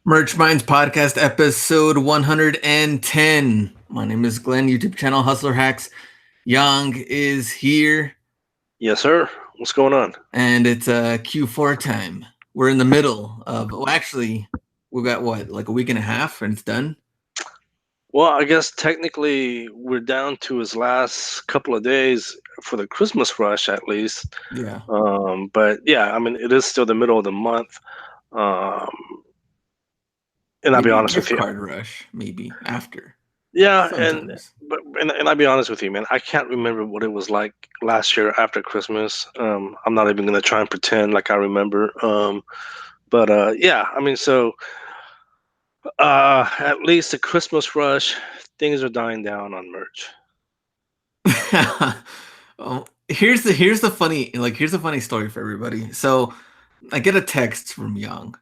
Merch Minds Podcast, episode 110. My name is Glenn, YouTube channel Hustler Hacks. Yong is here, Yes, sir. What's going on? and it's Q4 time. We're in the middle of, actually, we've got what, like a week and a half, and it's done? Well, I guess technically we're down to his last couple of days for the Christmas rush, at least. Yeah. But yeah, I mean, it is still the middle of the month. Um, and I'll be Maybe a honest with gift you. card rush, maybe after. Yeah, Sometimes. and I'll be honest with you, man. I can't remember what it was like last year after Christmas. I'm not even gonna try and pretend like I remember. But yeah, I mean, so at least the Christmas rush, things are dying down on merch. Here's the funny story for everybody. So I get a text from Young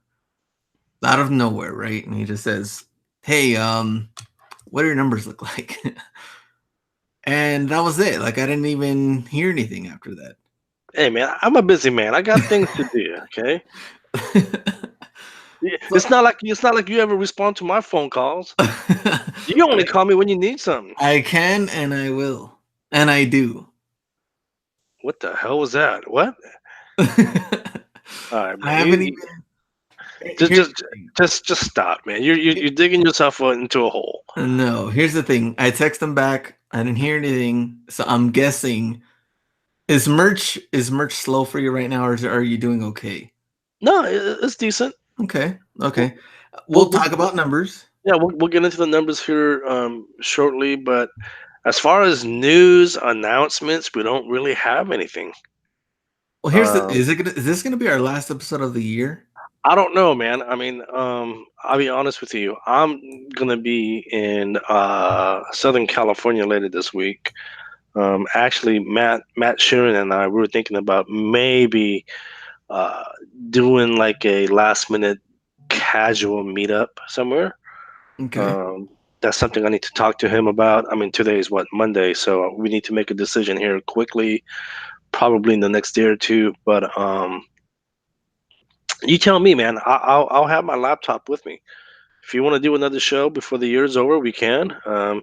out of nowhere, right? And he just says, "Hey, what do your numbers look like?" And that was it. Like I didn't even hear anything after that. Hey man, I'm a busy man. I got things to do. Okay, So it's not like you ever respond to my phone calls. You only call me when you need something. I can and I will. And I do. What the hell was that? What? I All right, man. haven't even Just here's just the thing. just stop, man. You're digging yourself into a hole. No, here's the thing. I text him back. I didn't hear anything. So I'm guessing is merch slow for you right now, or are you doing okay? No, it's decent. Okay. We'll, Okay. we'll, We'll we'll, talk about numbers. yeah, we'll get into the numbers here shortly. But as far as news announcements, we don't really have anything. Well, Um, is this gonna be our last episode of the year? I don't know, man. I mean, I'll be honest with you. I'm gonna be in Southern California later this week. Actually, Matt Sheeran and I we were thinking about maybe uh, doing like a last minute casual meetup somewhere. Okay. Um, that's something I need to talk to him about. I mean, today is what, Monday, so we need to make a decision here quickly, probably in the next day or two. But you tell me, man. I'll have my laptop with me. If you want to do another show before the year's over, we can. Uh,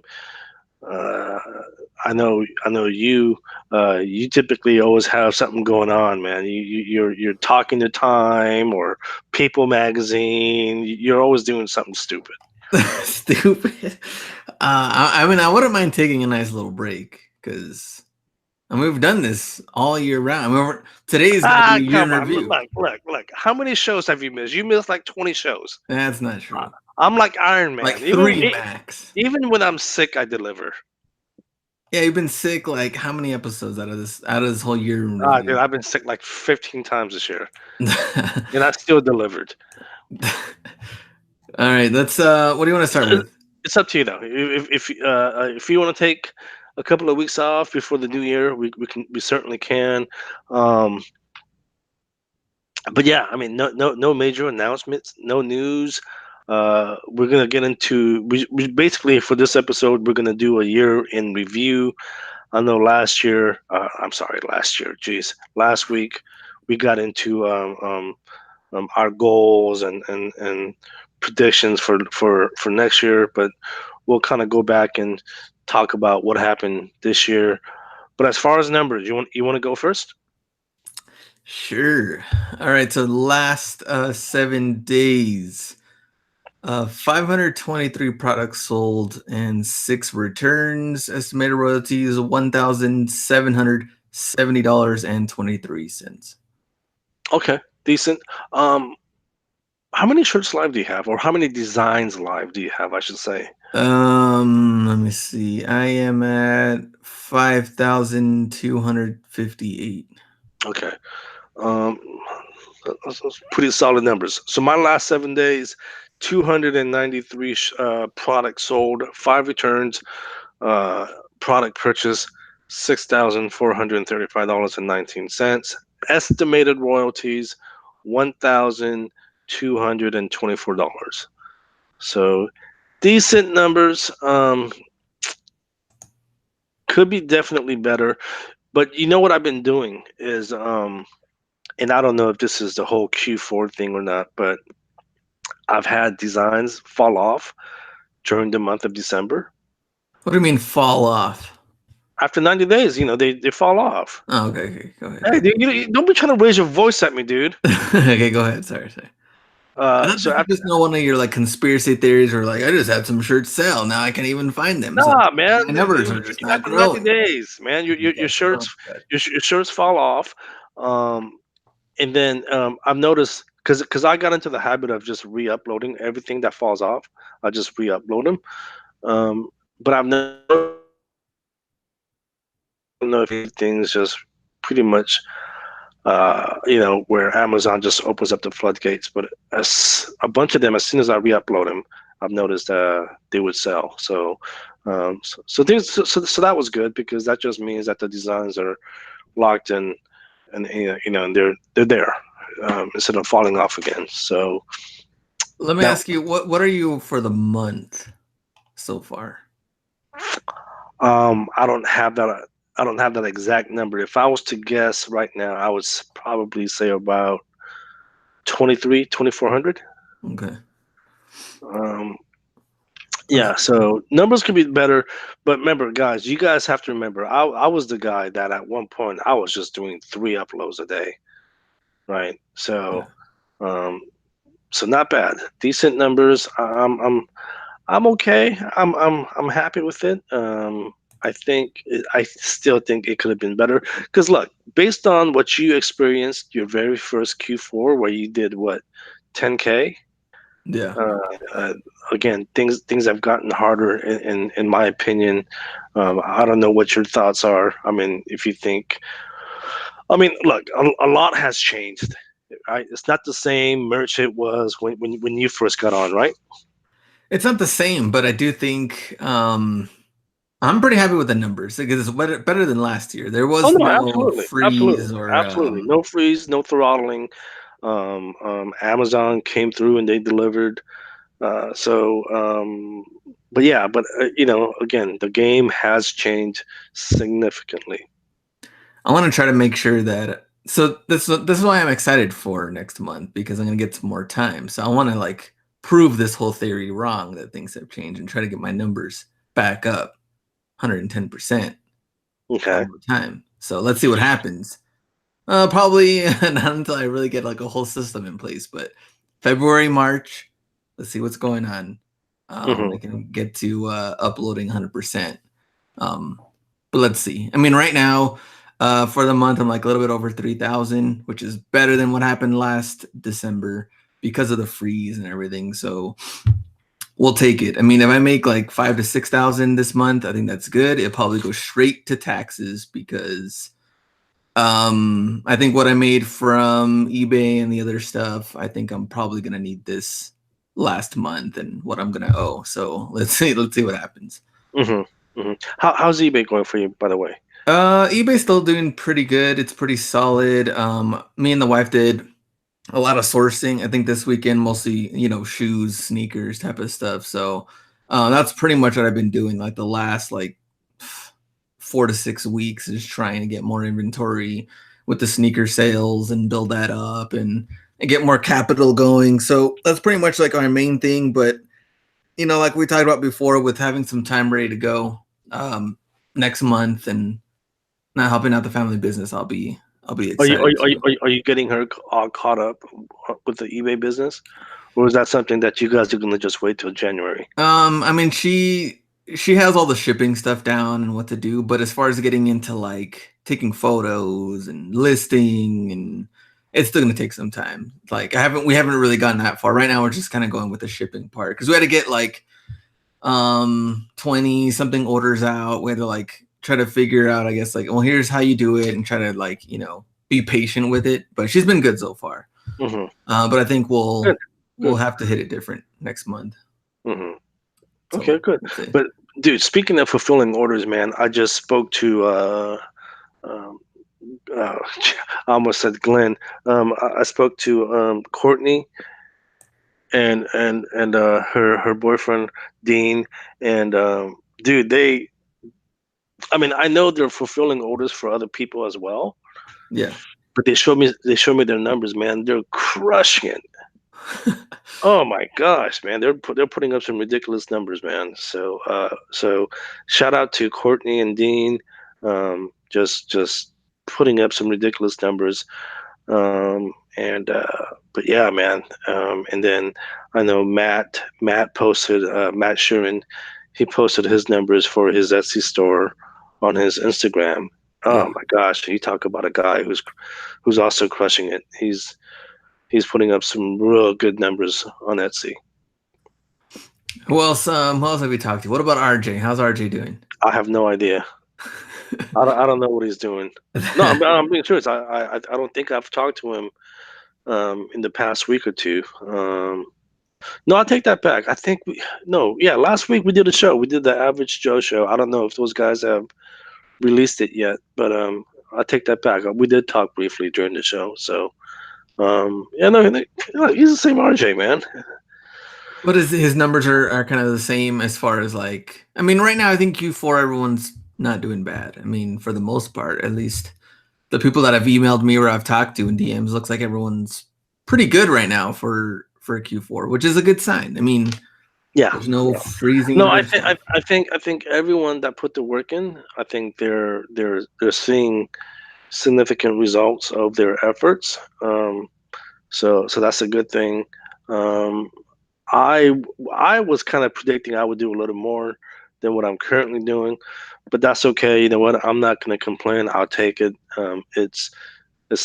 I know you. You typically always have something going on, man. You're talking to Time or People Magazine. You're always doing something stupid. Stupid. I mean, I wouldn't mind taking a nice little break because I mean, we've done this all year round. I mean, today is going to be Ah, a year in come on. Look, review. look. How many shows have you missed? You missed like 20 shows. That's not Uh, true. I'm like Iron Like Man. three max. Even when I'm sick, I deliver. Yeah, you've been sick like how many episodes out of this whole year in Ah, dude, review? I've been sick like 15 times this year, All and I still delivered. right, let's what do you want to start So, with? it's up to you though. If you want to take a couple of weeks off before the new year, we certainly can. Um, but yeah, I mean, no major announcements, no news. We're gonna get into we basically for this episode we're gonna do a year in review. I know last year, I'm sorry, last year, geez, last week we got into our goals and predictions for next year, but we'll kind of go back and talk about what happened this year. But as far as numbers, you want to go first? Sure. All right, so the last 7 days, 523 products sold and 6 returns. Estimated royalties $1,770.23. Okay, decent. Um, how many shirts live do you have, or how many designs live do you have? I should say. Let me see. I am at 5,258. Okay. Um, that's pretty solid numbers. So my last 7 days, 293 products sold, 5 returns, uh, product purchase, $6,435.19. Estimated royalties, $1,224. So decent numbers. Could be definitely better. But you know what I've been doing is, and I don't know if this is the whole Q4 thing or not, but I've had designs fall off during the month of December. What do you mean fall off? After 90 days, they fall off. Oh, okay, okay, go ahead, go Hey, ahead. dude, don't be trying to raise your voice at me, dude. Okay, go ahead. Sorry, sorry. I thought So this was after, just not one of your like conspiracy theories, or like I just had some shirts sell. Now I can't even find them. So nah, man, my numbers are just not after 90 growing. days, man, your Okay. Oh, shirts good. your shirts fall off. Um, and then I've noticed because I got into the habit of just re-uploading everything that falls off. I just re-upload them. Um, but I've noticed I don't know if things just pretty much where Amazon just opens up the floodgates. But as a bunch of them, as soon as I re-upload them, I've noticed they would sell. So that was good because that just means that the designs are locked in, and and they're there instead of falling off again. So Let me now, ask you, what are you for the month so far? I don't have that. I don't have that exact number. If I was to guess right now, I would probably say about 2,400. Okay. Um, Okay. yeah, so numbers could be better, but remember, guys, you guys have to remember, I was the guy that at one point I was just doing 3 uploads a day, right? Yeah. Um, so not bad, decent numbers. I'm okay. I'm happy with it. I still think it could have been better. Because look, based on what you experienced your very first Q4, where you did what, 10K. Yeah. Uh, uh, Again, things have gotten harder in my opinion. I don't know what your thoughts are. I mean, if you think, I mean, look, a lot has changed. Right? It's not the same merch it was when you first got on, right? It's not the same, but I do think I'm pretty happy with the numbers because it's better than last year. There Oh was no, no absolutely, absolutely, freeze or absolutely. No freeze, no throttling. Amazon came through and they delivered. Uh, so, um, but yeah, but again, the game has changed significantly. I want to try to make sure that so this is why I'm excited for next month because I'm gonna get some more time. So I want to like prove this whole theory wrong that things have changed and try to get my numbers back up 110% Okay. one more time. So let's see what happens. Probably not until I really get like a whole system in place, but February, March, let's see what's going on. I Hmm. can get to uploading 100%. Um, but let's see. I mean, right now, for the month, I'm like a little bit over 3,000, which is better than what happened last December because of the freeze and everything. So we'll take it. I mean, if I make like 5 to 6,000 this month, I think that's good. It'll probably go straight to taxes because I think what I made from eBay and the other stuff, I think I'm probably gonna need this last month and what I'm gonna owe. So let's see what happens. Hmm. Hmm. How's eBay going for you, by the way? eBay's still doing pretty good. It's pretty solid. Me and the wife did a lot of sourcing. I think this weekend mostly, shoes, sneakers type of stuff. So that's pretty much what I've been doing like the last like 4 to 6 weeks is trying to get more inventory with the sneaker sales and build that up and get more capital going. So that's pretty much like our main thing. But like we talked about before, with having some time ready to go next month and not helping out the family business, I'll be excited to. Are you getting her all caught up with the eBay business, or is that something that you guys are gonna just wait till January? I mean, she has all the shipping stuff down and what to do, but as far as getting into like taking photos and listing and it's still gonna take some time. Like we haven't really gotten that far. Right now we're just kind of going with the shipping part because we had to get like 20 something orders out. We had to like try to figure out, I guess, like, well, here's how you do it and try to like, be patient with it. But she's been good so far. Hmm. But I think Good, we'll good. have to hit it different next month. Hmm. Okay, So good. we'll see. But dude, speaking of fulfilling orders, man, I just spoke to um, uh, I almost said Glenn. I spoke to Courtney and her boyfriend Dean, and dude, I mean, I know they're fulfilling orders for other people as well, Yeah. but they showed me their numbers, man. They're crushing it. Oh my gosh, man, they're putting up some ridiculous numbers, man. So shout out to Courtney and Dean, just putting up some ridiculous numbers. And but yeah, man. And then I know Matt posted Matt Sherman, he posted his numbers for his Etsy store on his Instagram. Oh Yeah. my gosh, you talk about a guy who's also crushing it. He's putting up some real good numbers on Etsy. Who else have we talked to? What about RJ? How's RJ doing? I have no idea. I don't know what he's doing. No, I'm being serious. I don't think I've talked to him in the past week or two. No, I take that back. I think no, yeah, last week we did a show. We did the Average Joe show. I don't know if those guys have released it yet, but I take that back. We did talk briefly during the show. So yeah, no, he's the same RJ, man. What is his numbers are kind of the same as far as like, I mean, right now I think Q4 everyone's not doing bad. I mean, for the most part, at least the people that have emailed me or I've talked to in DMs looks like everyone's pretty good right now for Q4, which is a good sign. I mean, Yeah, there's no yeah. freezing No, or stuff. I think everyone that put the work in, I think they're seeing significant results of their efforts. So that's a good thing. Um, I I was kind of predicting I would do a little more than what I'm currently doing, but that's okay. You know what? I'm not going to complain. I'll take it. It's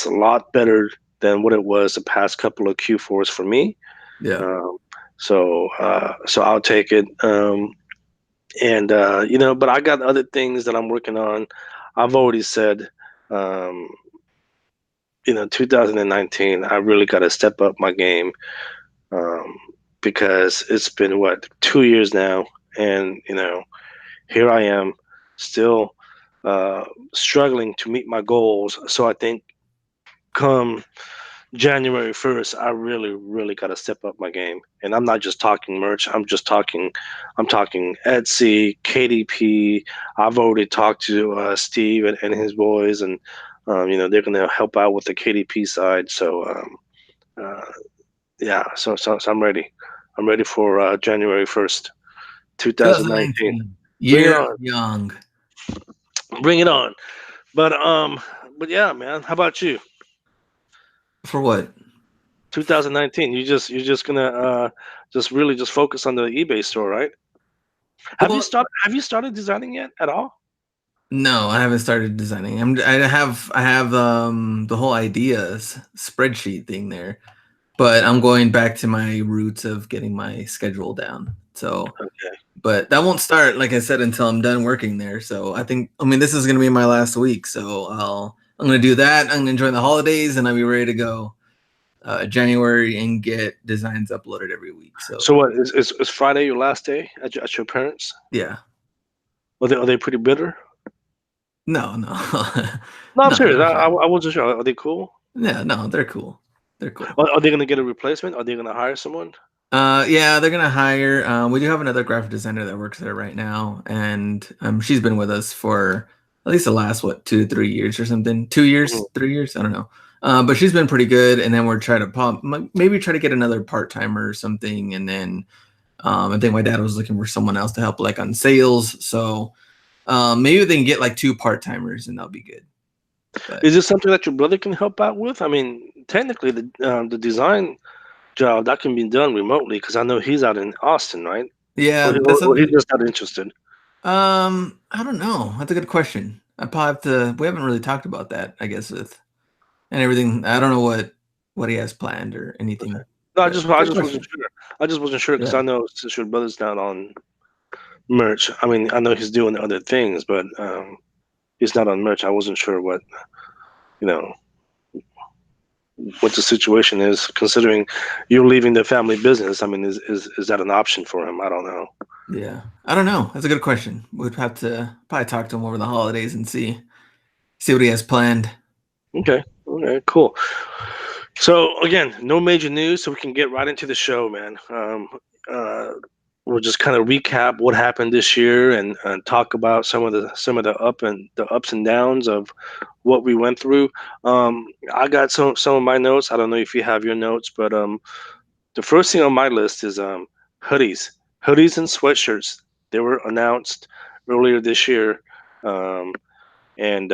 a lot better than what it was the past couple of Q4s for me. Yeah. Um, so I'll take it. And you know, but I got other things that I'm working on. I've already said, um, you know, 2019, I really got to step up my game, um, because it's been what 2 years now, and you know, here I am, still uh, struggling to meet my goals. So I think come January 1st, I really got to step up my game. And I'm not just talking merch. I'm talking Etsy, KDP. I've already talked to Steve and his boys, and you know, they're going to help out with the KDP side. So uh, yeah, so I'm ready. I'm ready for January 1st, 2019. 2019, Bring it year of on. young. Bring it on. But but yeah, man. How about you? For what? 2019. You're just gonna just really just focus on the eBay store, right? Well, Have you started designing yet at all? no, I haven't started designing. I have the whole ideas spreadsheet thing there, but I'm going back to my roots of getting my schedule down. So, Okay. but that won't start, like I said, until I'm done working there. So I mean, this is gonna be my last week. So I'm gonna do that. I'm gonna enjoy the holidays, and I'll be ready to go January and get designs uploaded every week. So So what is Friday your last day at your parents'? yeah, Are they pretty bitter? no, no, No, I'm no, serious. they're fine. I wasn't sure. Are they cool? Yeah, no, they're cool. They're cool. Are they gonna get a replacement? Are they gonna hire someone? Yeah, they're gonna hire. We do have another graphic designer that works there right now, and she's been with us for at least the last what 2 to 3 years or something. 2 years, Mhm. 3 years, I don't know. But she's been pretty good, and then we're trying to maybe try to get another part timer or something, and then I think my dad was looking for someone else to help like on sales. So maybe they can get like two part timers, and that'll be good. But Is this something that your brother can help out with? I mean, technically, the design job that can be done remotely because I know he's out in Austin, right? yeah, that's Or he's something. just not interested. I don't know. That's a good question. I probably have to. We haven't really talked about that, I guess, with and everything. I don't know what he has planned or Okay. anything, No, but I good just wasn't question. sure. I just wasn't sure because Yeah, I know since your brother's not on merch. I mean, I know he's doing other things, but he's not on merch. I wasn't sure what you know what the situation is. Considering you're leaving the family business, I mean, is that an option for him? I don't know. yeah. I don't know. That's a good question. We'd have to probably talk to him over the holidays and see what he has planned. Okay, okay, cool. So again, no major news, so we can get right into the show, man. Uh, we'll just kind of recap what happened this year and talk about some of the ups and downs of what we went through. I got some of my notes. I don't know if you have your notes, but the first thing on my list is hoodies, hoodies and sweatshirts. They were announced earlier this year, um, and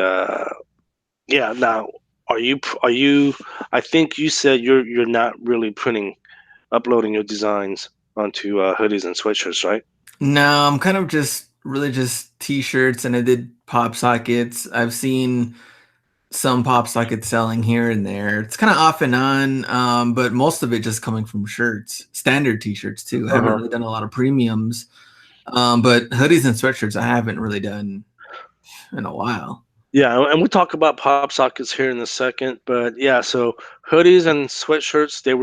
yeah. Now, are you? I think you said you're not really printing, uploading your designs onto hoodies and sweatshirts, right? No, I'm kind of just really just t-shirts, and I did pop sockets. I've seen some pop sockets selling here and there. It's kind of off and on, but most of it just coming from shirts, standard t-shirts too. I Uh haven't huh. really done a lot of premiums, but hoodies and sweatshirts I haven't really done in a while. Yeah, and we'll talk about pop sockets here in a second, but yeah, so hoodies and sweatshirts they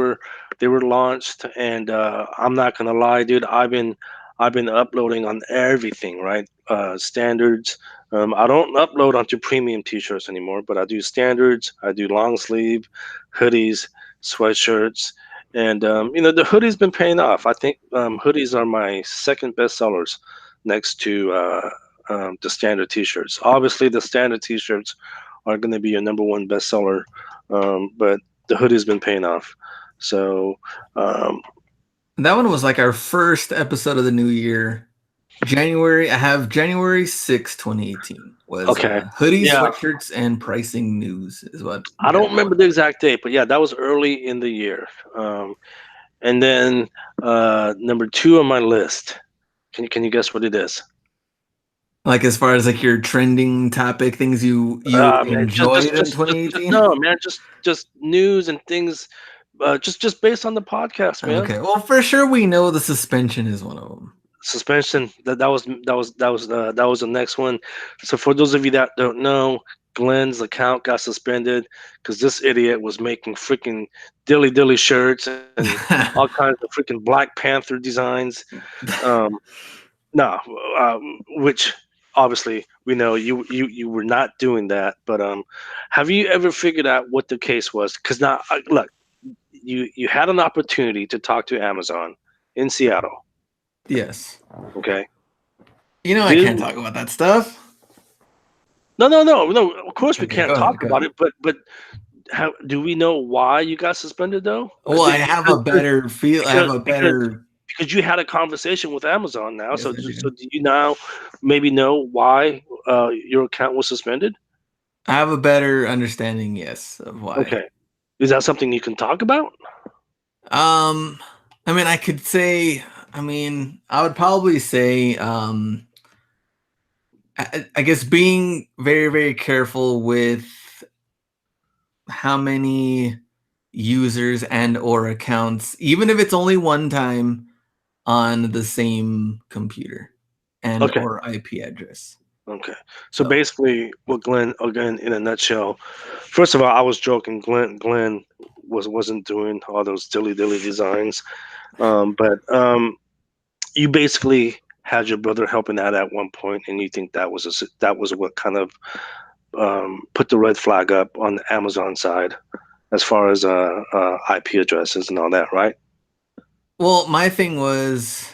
were launched, and I'm not gonna lie, dude, I've been uploading on everything, right? Standards. I don't upload onto premium t-shirts anymore, but I do standards, I do long sleeve, hoodies, sweatshirts, and the hoodie's been paying off. I think hoodies are my second best sellers next to the standard T-shirts. Obviously, the standard T-shirts are going to be your number one bestseller, but the hoodie's been paying off. So, um, That one was like our first episode of the new year. January, I have January 6th, 2018 was okay, hoodies, yeah, sweatshirts, and pricing news is what I don't January remember the exact date, but yeah, that was early in the year. Um, and then number two on my list. Can you guess what it is? like as far as like your trending topic things you Man, just enjoyed just in just just just 2018. no, man, just news and things, just based on the podcast, man. Okay, well for sure we know the suspension is one of them. Suspension. That was the next one. So for those of you that don't know, Glenn's account got suspended because this idiot was making freaking dilly dilly shirts and all kinds of freaking Black Panther designs. Um, no, which obviously we know you were not doing that. But have you ever figured out what the case was? Because now, look, you had an opportunity to talk to Amazon in Seattle. Yes, Okay. you know I Did can't talk about that stuff. No, no, no, no. Of course, we Okay, can't go talk ahead, go about ahead. it, but how do we know why you got suspended though? Well, I have a better feel. I have Because a because better. because you had a conversation with Amazon now. Yes, So I do. so do you now maybe know why your account was suspended? I have a better understanding, yes, of why. Okay, is that something you can talk about? Um, I mean, I could say, I mean, I would probably say, I guess being very, very careful with how many users and or accounts, even if it's only one time on the same computer and Okay, or IP address. okay. So So basically, what Glenn, again, in a nutshell, first of all, I was joking. Glenn wasn't doing all those dilly dilly designs, but you basically had your brother helping out at one point, and you think that was what kind of put the red flag up on the Amazon side as far as IP addresses and all that, right? well, my thing was,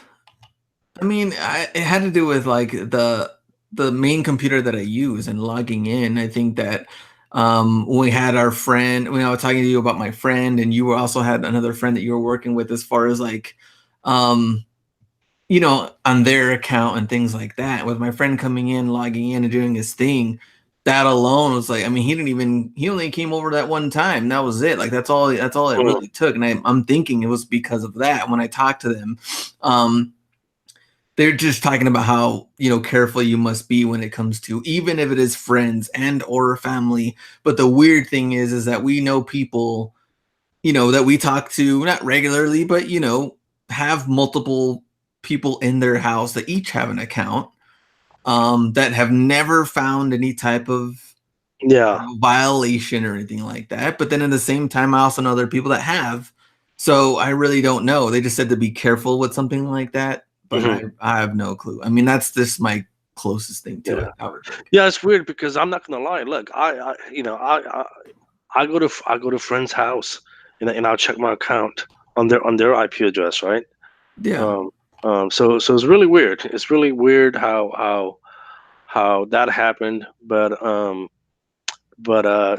I mean, it had to do with like the main computer that I use and logging in. I think that when we had our friend, when I was talking to you about my friend, and you were also had another friend that you were working with as far as like um, on their account and things like that. With my friend coming in, logging in and doing his thing, that alone was like, I mean, he only came over that one time. That was it. Like that's all it Mm, really took. And I'm thinking it was because of that. When I talked to them, um, they're just talking about how careful you must be when it comes to, even if it is friends and or family. But the weird thing is that we know people that we talk to, not regularly, but have multiple people in their house that each have an account, that have never found any type of yeah. violation or anything like that. But then at the same time, I also know there are people that have. So I really don't know. They just said to be careful with something like that, but Hmm. I have no clue. I mean, that's just my closest thing to Yeah. it, I would think. Yeah, it's weird because I'm not gonna lie. Look, I go to friend's house and I'll check my account on their IP address, right? Yeah. Um, so it's really weird. It's really weird how that happened, but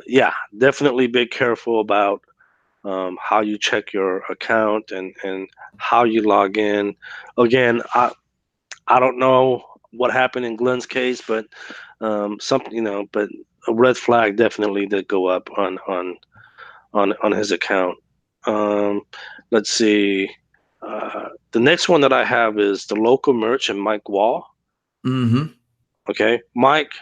yeah, definitely be careful about how you check your account, and how you log in. Again, I don't know what happened in Glenn's case, but something, but a red flag definitely did go up on his account. Um, let's see. The next one that I have is the local merch and Mike Wall. Mm-hmm. Okay, Mike.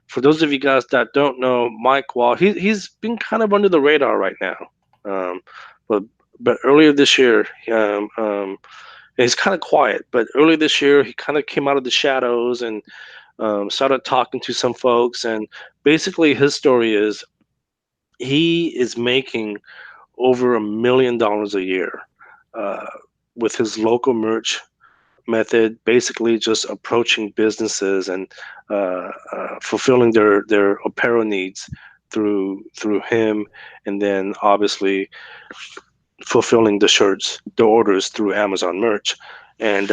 For those of you guys that don't know, Mike Wall, he's been kind of under the radar right now. Um, but earlier this year, he's kind of quiet. But earlier this year, he kind of came out of the shadows and started talking to some folks. And basically, his story is he is making over $1 million a year uh, with his local merch method, basically just approaching businesses and fulfilling their apparel needs through him, and then obviously fulfilling the shirts, the orders through Amazon merch. And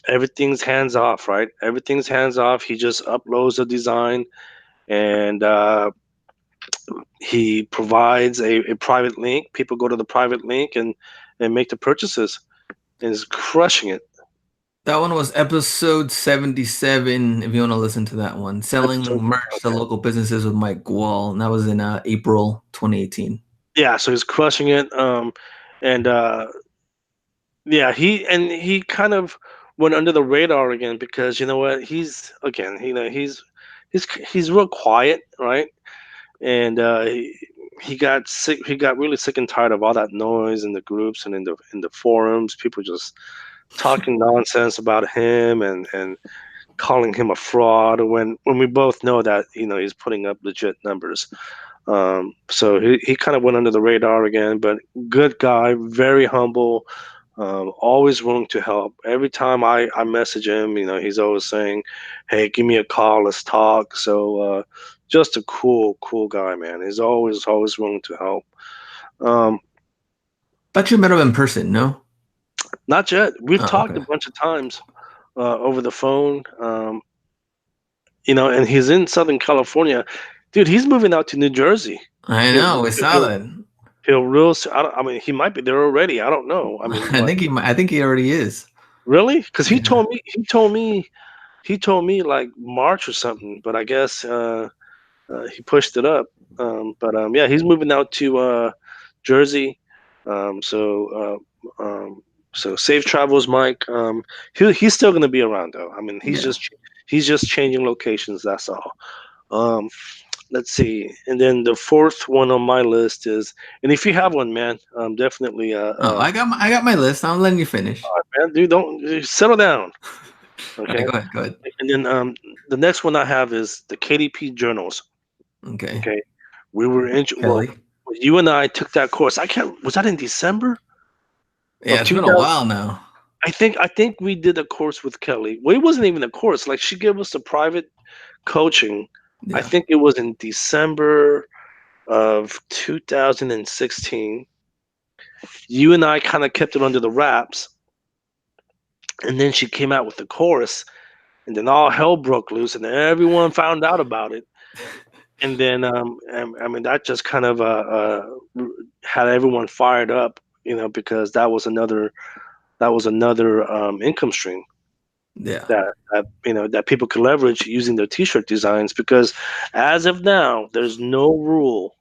everything's hands off, right? Everything's hands off. He just uploads a design, and he provides a private link. People go to the private link and make the purchases, and is crushing it. That one was episode 77, if you want to listen to that one. Selling Episode, merch to okay. local businesses with Mike Wall. And that was in April 2018. Yeah, so he's crushing it. And yeah, he kind of went under the radar again because you know what? He's again, he's real quiet, right? And he got sick. He got really sick and tired of all that noise in the groups and in the forums. People just talking nonsense about him and calling him a fraud when we both know that he's putting up legit numbers. So he kind of went under the radar again, but good guy, very humble, always willing to help. Every time I message him, he's always saying, "Hey, give me a call, let's talk." So just a cool guy, man. He's always willing to help. Um, Thought you met him in person, no? Not yet. We've Oh, talked okay. a bunch of times over the phone. And he's in Southern California. Dude, he's moving out to New Jersey. I He'll know, we saw he'll that. he'll real. I mean, he might be there already. I don't know. I mean, what? I think he already is. Really? Because he Yeah. told me he told me he told me like March or something. But I guess he pushed it up. But yeah, he's moving out to Jersey. Um, so so safe travels, Mike. He's still gonna be around though. I mean, Yeah. he's just changing locations. That's all. Um, let's see. And then the fourth one on my list is, and if you have one, man, definitely, Oh, I got my list. I'm letting you finish. man, dude, don't settle down, All right, okay? go ahead, go ahead. And then the next one I have is the KDP journals. Okay. Okay, we were in. Well, Kelly. you and I took that course. I can't. Was that in December Yeah, of it's been a 2000? while now. I think we did a course with Kelly. Well, it wasn't even a course. Like she gave us a private coaching. I Yeah. think it was in December of 2016. You and I kind of kept it under the wraps, and then she came out with the chorus, and then all hell broke loose, and everyone found out about it. And then, I mean, that just kind of had everyone fired up, because that was another income stream Yeah. that people could leverage using their T-shirt designs. Because as of now, there's no rule,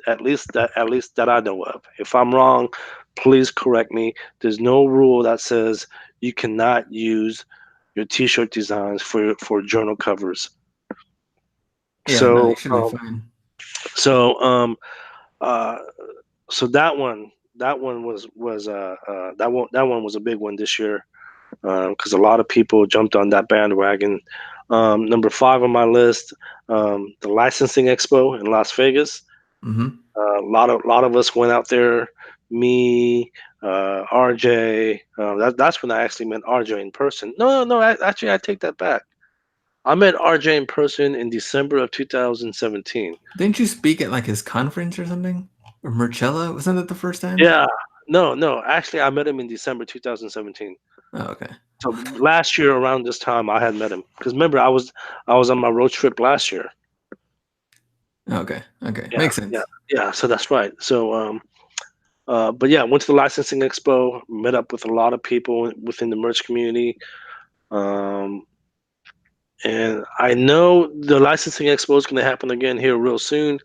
at least that I know of. If I'm wrong, please correct me. There's no rule that says you cannot use your T-shirt designs for journal covers. Yeah, no, you So, should be fine. so, uh, so that one was a big one this year because a lot of people jumped on that bandwagon. Number five on my list, the licensing expo in Las Vegas. Mm-hmm. A lot of us went out there. Me, RJ. That's when I actually met RJ in person. No. Actually, I take that back. I met RJ in person in December of 2017. Didn't you speak at like his conference or something? Or Marcella? Wasn't that the first time? Yeah. No. Actually, I met him in December 2017. Oh, okay. So last year around this time, I had met him because remember I was on my road trip last year. Okay. Okay. Yeah. Makes Yeah. sense. Yeah. So that's right. So But yeah, went to the licensing expo, met up with a lot of people within the merch community. Um, and I know the licensing expo is going to happen again here real soon.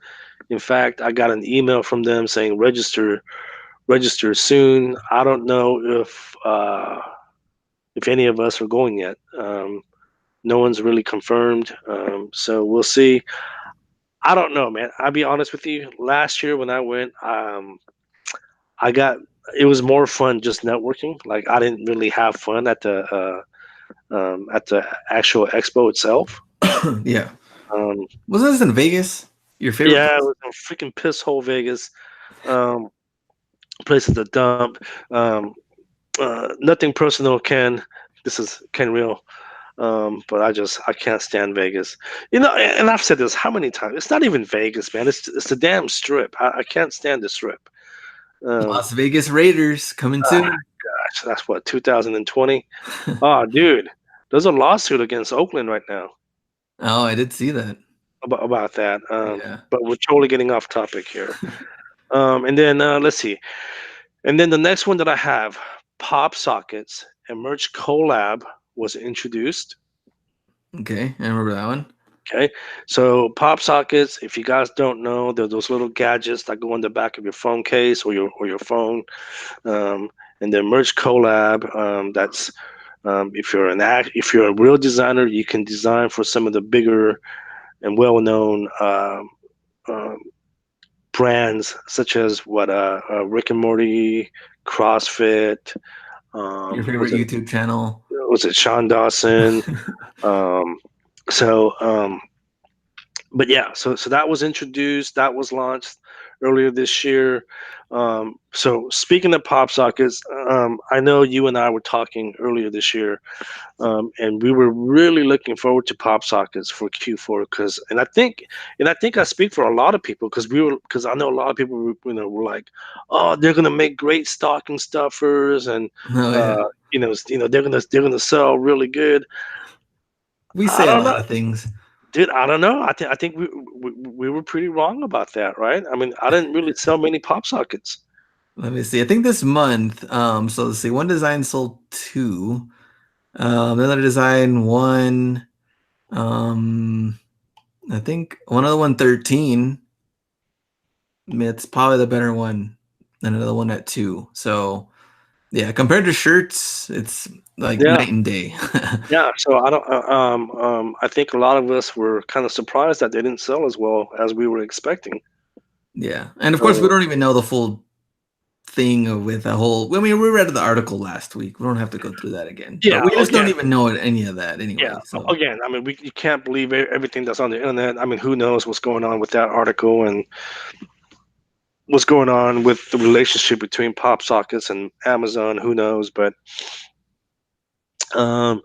In fact, I got an email from them saying register soon. I don't know if any of us are going yet. No one's really confirmed, so we'll see. I don't know, man. I'll be honest with you. Last year when I went, I got it was more fun just networking. Like I didn't really have fun at the actual expo itself. Yeah. Um, Was this in Vegas? Your favorite yeah, it place? was a freaking piss hole Vegas. Um, Place is a dump. Um, Nothing personal, Ken. This is Ken Real. But I can't stand Vegas. And I've said this how many times? It's not even Vegas, man. It's the damn strip. I can't stand the strip. Um, Las Vegas Raiders coming soon. Gosh, that's what 2020. Oh, dude, there's a lawsuit against Oakland right now Oh, I did see that. about that. Yeah. But we're totally getting off topic here. And then let's see. And then the next one that I have, Pop Sockets, a merch collab was introduced. Okay, I remember that one. Okay, so pop sockets, if you guys don't know, they're those little gadgets that go on the back of your phone case or your phone. Um, and then merch collab. That's if you're a real designer, you can design for some of the bigger and well-known um, brands, such as Rick and Morty, CrossFit. Your favorite Was it YouTube channel. Sean Dawson? Um, so. But yeah, so that was introduced, that was launched earlier this year. So speaking of pop sockets, I know you and I were talking earlier this year, and we were really looking forward to pop sockets for Q4 because, and I think I speak for a lot of people because I know a lot of people were like, oh, they're gonna make great stocking stuffers, and Oh uh, yeah. they're gonna sell really good. We I say a don't lot know. of things. Dude, I don't know. I think we were pretty wrong about that, right? I mean, I didn't really sell many pop sockets. Let me see. I think this month, so let's see, one design sold two. Another design one. Um, I think one other one 13. It's probably the better one. And another one at two. So yeah, compared to shirts, it's like Yeah, night and day. yeah. So I don't. I think a lot of us were kind of surprised that they didn't sell as well as we were expecting. Yeah. And of course, we Uh, don't even know the full thing with the whole. I mean, we read the article last week. We don't have to go through that again. But yeah. we just don't Again, even know any of that yeah. anyway. So Again, I mean, you can't believe everything that's on the internet. I mean, who knows what's going on with that article and what's going on with the relationship between pop sockets and Amazon? Who knows? Um,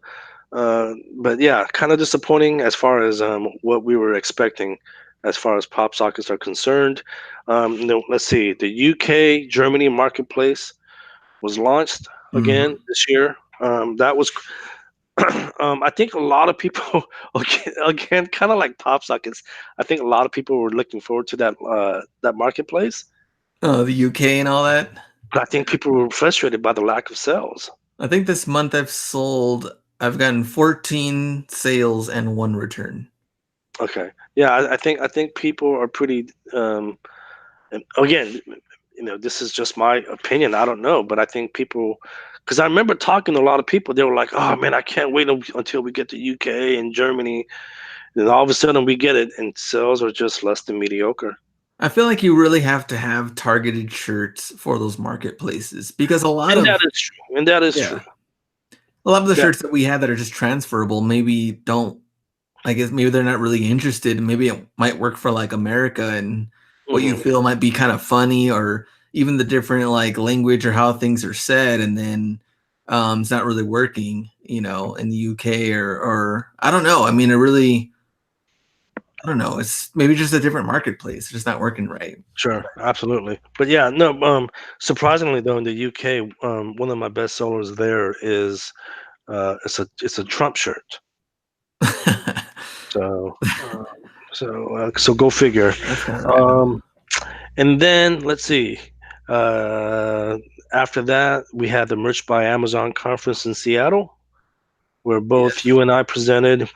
but yeah, kind of disappointing as far as what we were expecting as far as pop sockets are concerned. Let's see, the UK Germany marketplace was launched again mhm. this year. That was, I think a lot of people, again, kind of like pop sockets. I think a lot of people were looking forward to that marketplace. Oh, the UK and all that. But I think people were frustrated by the lack of sales. I think this month I've gotten 14 sales and one return. Okay, yeah, I think people are pretty. And again, this is just my opinion. I don't know, but I think people, because I remember talking to a lot of people, they were like, "Oh man, I can't wait until we get to UK and Germany." And all of a sudden, we get it, and sales are just less than mediocre. I feel like you really have to have targeted shirts for those marketplaces because And that is true. And that is true. yeah, a lot of the That. shirts that we have that are just transferable maybe don't, I guess maybe they're not really interested. Maybe it might work for like America and what you Hmm. feel might be kind of funny or even the different like language or how things are said. And then it's not really working, in the UK or I don't know. I mean, I don't know. It's maybe just a different marketplace. It's just not working right. Sure, absolutely. But yeah, no. Surprisingly though, in the UK, one of my best sellers there is it's a Trump shirt. So so go figure. That's kind of random. Um, And then let's see. Uh, After that, we had the Merch by Amazon conference in Seattle, where both Yes. you and I presented.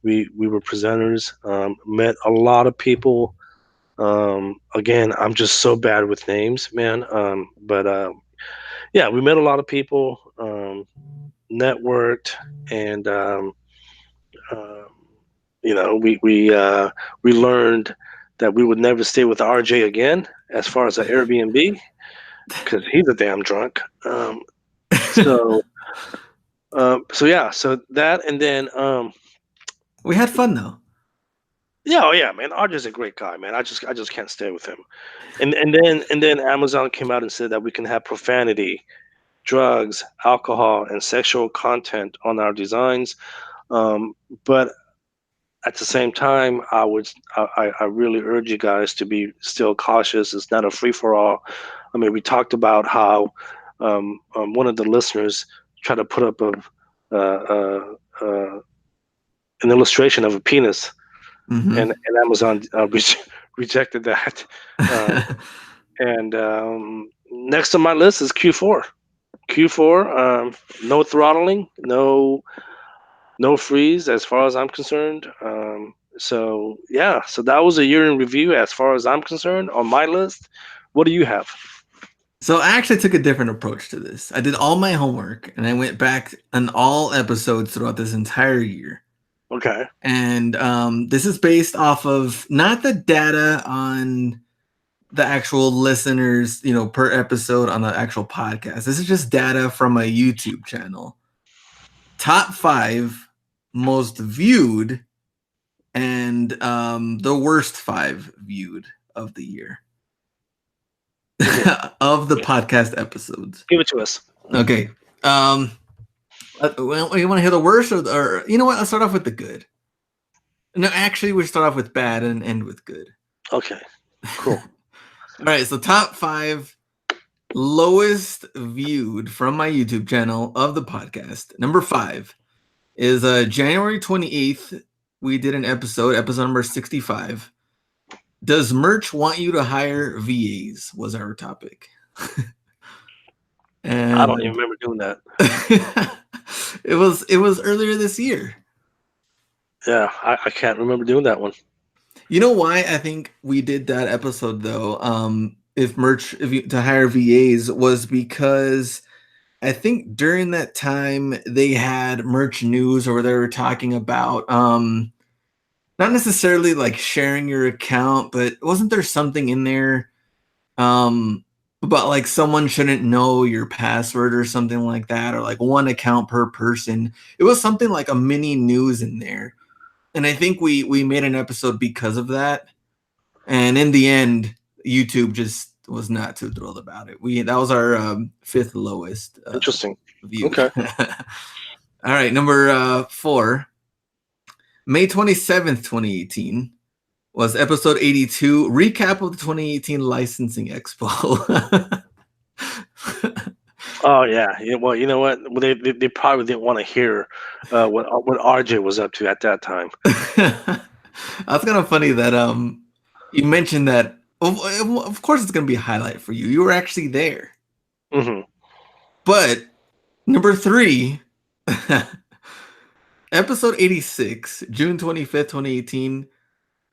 We were presenters. Met a lot of people. Again, I'm just so bad with names, man. But yeah, we met a lot of people, networked, and um, we learned that we would never stay with RJ again as far as an Airbnb because he's a damn drunk. So so yeah, so that and then We had fun though. yeah, oh yeah, man, RJ's a great guy, man. I just can't stay with him. And then Amazon came out and said that we can have profanity, drugs, alcohol, and sexual content on our designs. Um, but at the same time, I really urge you guys to be still cautious. It's not a free for all. I mean, we talked about how one of the listeners tried to put up uh, uh, uh, an illustration of a penis, Hmm. and Amazon rejected that. Um, and next on my list is Q4. Q4, no throttling, no freeze as far as I'm concerned. So yeah, so that was a year in review as far as I'm concerned on my list. What do you have? So I actually took a different approach to this. I did all my homework and I went back on all episodes throughout this entire year. Okay. And this is based off of not the data on the actual listeners, per episode on the actual podcast. This is just data from a YouTube channel. Top 5 most viewed and the worst 5 viewed of the year Hmm. of the podcast episodes. Give it to us. Okay. Um, well, you want to hear the worst, or you know what? Let's start off with the good. No, actually, we start off with bad and end with good. Okay. Cool. All right. So top 5 lowest viewed from my YouTube channel of the podcast. Number 5 is January 28th. We did an episode number 65. Does merch want you to hire VAs? Was our topic. I don't even And remember doing that. it was earlier this year. Yeah, I can't remember doing that one. You know why I think we did that episode though? If to hire VAs was because I think during that time they had merch news or they were talking about not necessarily like sharing your account, but wasn't there something in there um about like someone shouldn't know your password or something like that, or like one account per person? It was something like a mini news in there. And I think we made an episode because of that. And in the end, YouTube just was not too thrilled about it. We That was our 5th lowest Interesting. viewed. Okay. All right, number 4, May 27th, 2018 was episode 82, recap of the 2018 licensing expo. Oh yeah. Yeah. Well, you know what? Well, they probably didn't want to hear what RJ was up to at that time. That's kind of funny that you mentioned that. Of course, it's going to be a highlight for you. You were actually there. Hmm. But number 3, episode 86, June 25th, 2018,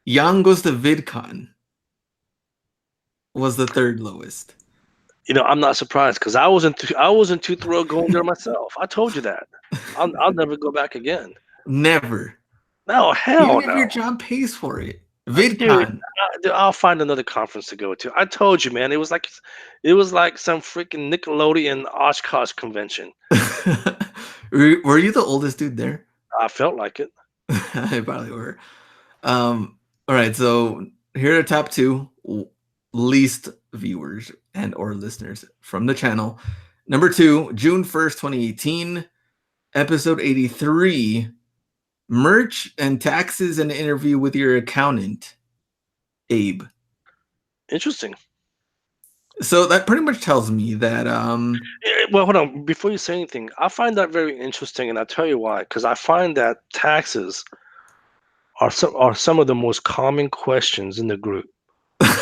Yong goes to VidCon was the 3rd lowest. I'm not surprised because I wasn't too thrilled going there myself. I told you that. I'll never go back again. Never. No, Even hell if your no. job pays for it. Dude, VidCon. I'll find another conference to go to. I told you, man. It was like some freaking Nickelodeon Oshkosh convention. Were you the oldest dude there? I felt like it. I probably were. All right, so here are the top 2 least viewers and or listeners from the channel. Number 2, June 1st, 2018, episode 83, merch and taxes and interview with your accountant, Abe. Interesting. So that pretty much tells me that Well, hold on. Before you say anything, I find that very interesting, and I'll tell you why. Because I find that taxes are some of the most common questions in the group.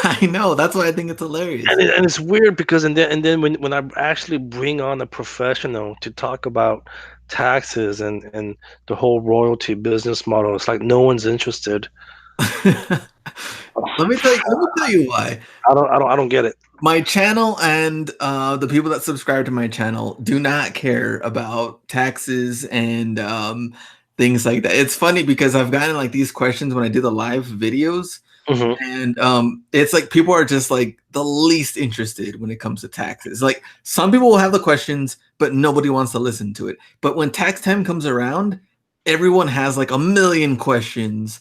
I know. That's why I think it's hilarious. And it's weird because and then when I actually bring on a professional to talk about taxes and the whole royalty business model, it's like no one's interested. Let me tell you why. I don't get it. My channel and the people that subscribe to my channel do not care about taxes and things like that. It's funny because I've gotten like these questions when I do the live videos, Hmm. and it's like people are just like the least interested when it comes to taxes. Like some people will have the questions, but nobody wants to listen to it. But when tax time comes around, everyone has like a million questions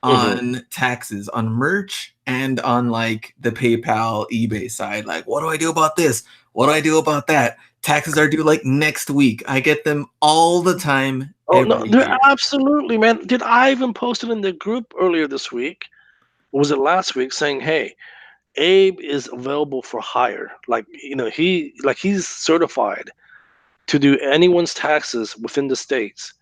Hmm. on taxes, on merch, and on like the PayPal, eBay side. Like, what do I do about this? What do I do about that? Taxes are due like next week. I get them all the time, Oh no, every they're year. absolutely, man. Did I even post it in the group earlier this week? Or was it last week saying, "Hey, Abe is available for hire." Like, he's certified to do anyone's taxes within the states,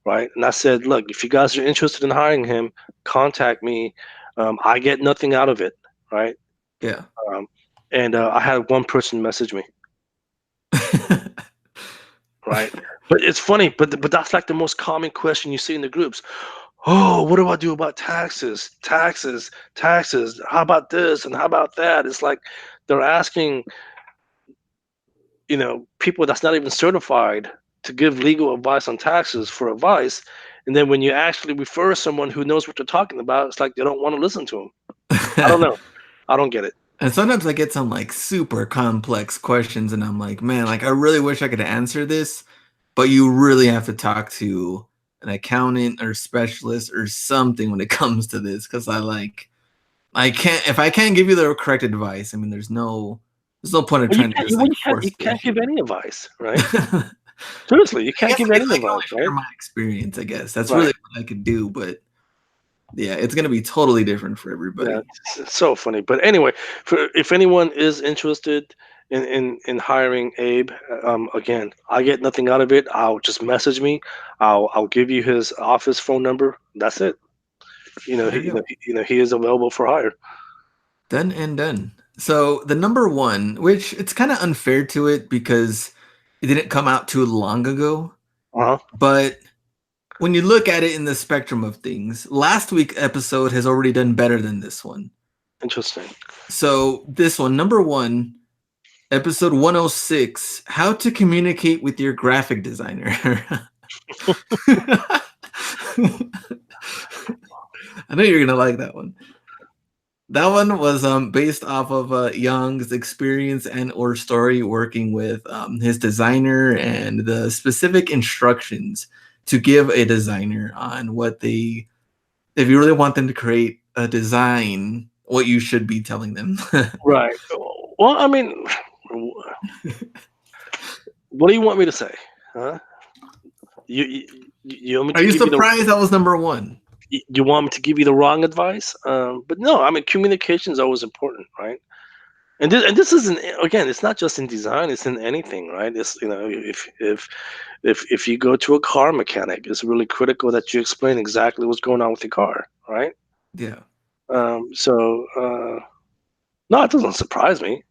right? And I said, "Look, if you guys are interested in hiring him, contact me. I get nothing out of it, right?" Yeah. Um, and I had one person message me, right? But it's funny, but that's like the most common question you see in the groups. Oh, what do I do about taxes? Taxes, taxes. How about this and how about that? It's like they're asking, people that's not even certified to give legal advice on taxes for advice. And then when you actually refer someone who knows what they're talking about, it's like they don't want to listen to them. I don't know. I don't get it. And sometimes I get some like super complex questions, and I'm like, man, like I really wish I could answer this, but you really have to talk to an accountant or specialist or something when it comes to this, because I can't, if I can't give you the correct advice. I mean, there's no point of Well, you trying to can't. just Well, like you force the can't issue. give any advice, right? I Seriously, you can't guess give I any can advice, only share right? my experience. I guess that's really Right. what I could do, but yeah, it's gonna be totally different for Yeah, everybody. it's so funny. But anyway, for if anyone is interested in hiring Abe, again, I get nothing out of it. I'll just message me. I'll give you his office phone number. That's it. There you go. He is available for hire. Done and done. So the number one, which it's kind of unfair to it because it didn't come out too long ago, Uh huh. but when you look at it in the spectrum of things, last week episode has already done better than this one. Interesting. So this one, number one, episode 106, how to communicate with your graphic designer. I know you're gonna like that one. That one was based off of Young's experience and or story working with his designer and the specific instructions to give a designer on what they, if you really want them to create a design, what you should be telling them. Right. Well, I mean, what do you want me to say? Huh? You want me Are to you give you the surprised that was number one? you want me to give you the wrong advice? But no, I mean communication is always important, right? And this isn't, again, it's not just in design, it's in anything, right? It's, if you go to a car mechanic, it's really critical that you explain exactly what's going on with your car, right? Yeah. No, it doesn't surprise me.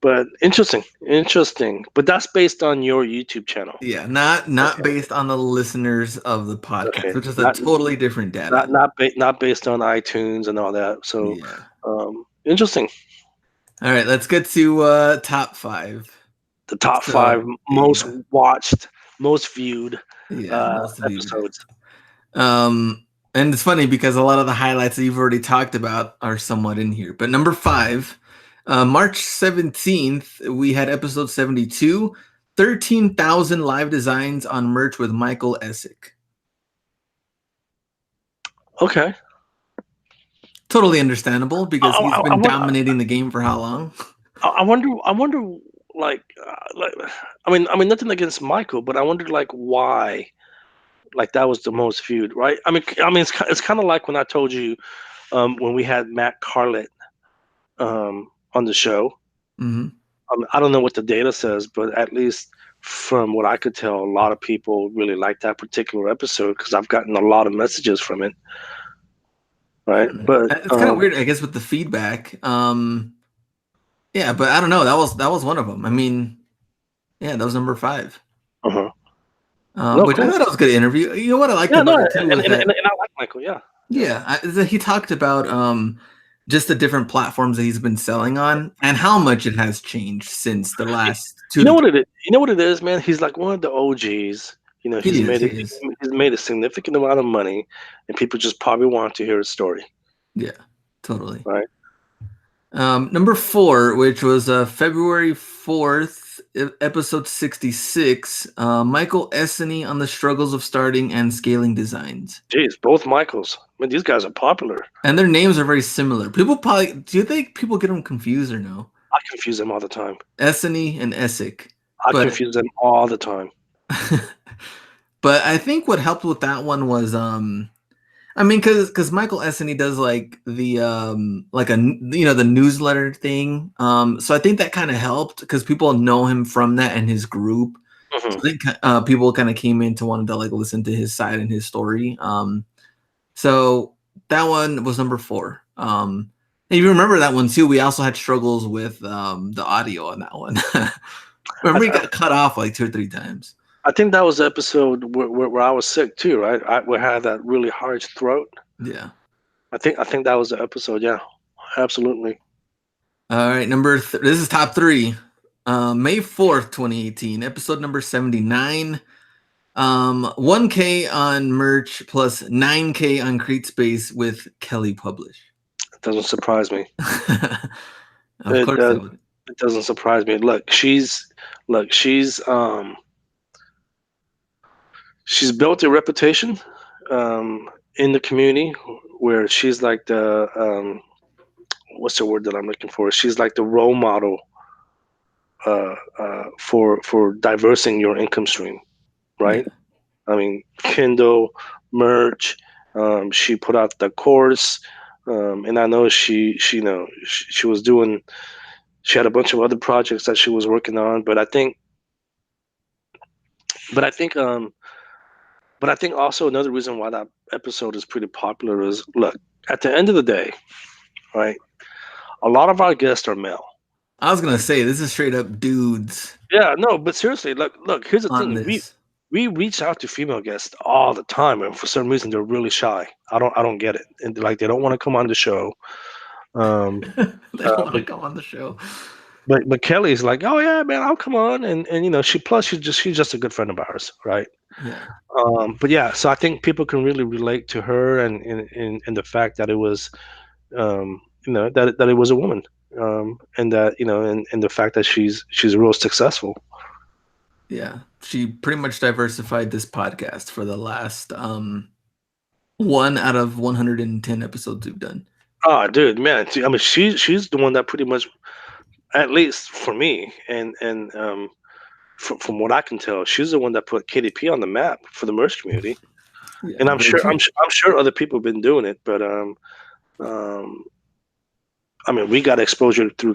But interesting, but that's based on your YouTube channel. Yeah, not Okay. based on the listeners of the podcast, Okay, which is a not totally different data. not based on iTunes and all that. So, Yeah. interesting. All right, let's get to top five. The top five So most yeah, watched, most viewed yeah, most viewed. episodes. And it's funny because a lot of the highlights that you've already talked about are somewhat in here. But number five, March 17th, we had episode 72, 13,000 live designs on merch with Michael Essick. Okay. Totally understandable I, because he's I, I, been won- dominating the game for how long? I wonder, like, I mean, nothing against Michael, but I wondered, like, why, like, that was the most viewed, right? I mean, it's kind of like when I told you, when we had Matt Carlett, on the show. Hmm. I don't know what the data says, but at least from what I could tell, a lot of people really like that particular episode because I've gotten a lot of messages from it. right? But It's kind of weird, I guess, with the feedback. Yeah, but I don't know. That was one of them. I mean, yeah, that was number 5. uh-huh. No, Which I cool. thought it was a good interview. You know what I liked Yeah, no, about it too was that, and I like Michael. Yeah, yeah. yeah, is that he talked about just the different platforms that he's been selling on and how much it has changed since the last two You know to what it is? You know what it is, man? He's like one of the OGs. You know, he is, he is. he's made a significant amount of money, and people just probably want to hear his story, Yeah, totally. right? Number 4, which was February 4th, episode 66, Michael Essany on the struggles of starting and scaling designs. Jeez, both Michaels. Man, these guys are popular. And their names are very similar. People probably, do you think people get them confused or no? I confuse them all the time. Essany and Essick. I But confuse them all the time. but I think what helped with that one was I mean, because Michael Essany does like the like the newsletter thing. So I think that kind of helped because people know him from that and his group. So Mhm. I think people kind of came in to want to like listen to his side and his story. So that one was number 4. And you remember that one too? We also had struggles with the audio on that one. I, Remember, he th- got cut off like 2 or 3 times. I think that was the episode where I was sick too, right? Where I had that really hard throat. Yeah. I think that was the episode. Yeah, absolutely. All right, this is top 3. May 4th, 2018, episode number 79. 1K on merch plus 9K on CreateSpace with Kelly Publish. It doesn't surprise me. Of It course does. it would. It doesn't surprise me. She's built a reputation in the community where she's like the what's the word that I'm looking for? She's like the role model for diversing your income stream, Yeah. right? I mean, Kindle, merch. She put out the course, and I know she was doing. She had a bunch of other projects that she was working on, but I think, but I think also another reason why that episode is pretty popular is look at the end of the day, right? A lot of our guests are male. I was gonna Right? say this is straight up dudes Yeah, no, but seriously, look. Here's the on thing: this. we reach out to female guests all the time, and for some reason they're really shy. I don't get it, and like they don't want to come on the show. Um, They don't want to but come on the show. but Kelly's like, oh yeah, man, I'll come on, and she's just a good friend of ours, right? Yeah. But yeah, so I think people can really relate to her and the fact that it was that it was a woman, and that and the fact that she's real successful. Yeah. She pretty much diversified this podcast for the last 1 out of 110 episodes we've done. Oh, dude, man, I mean, she's the one that pretty much, at least for me, and from what I can tell, she's the one that put KDP on the map for the merch community. Yeah, And very true. I'm sure other people have been doing it, but um, I mean, we got exposure through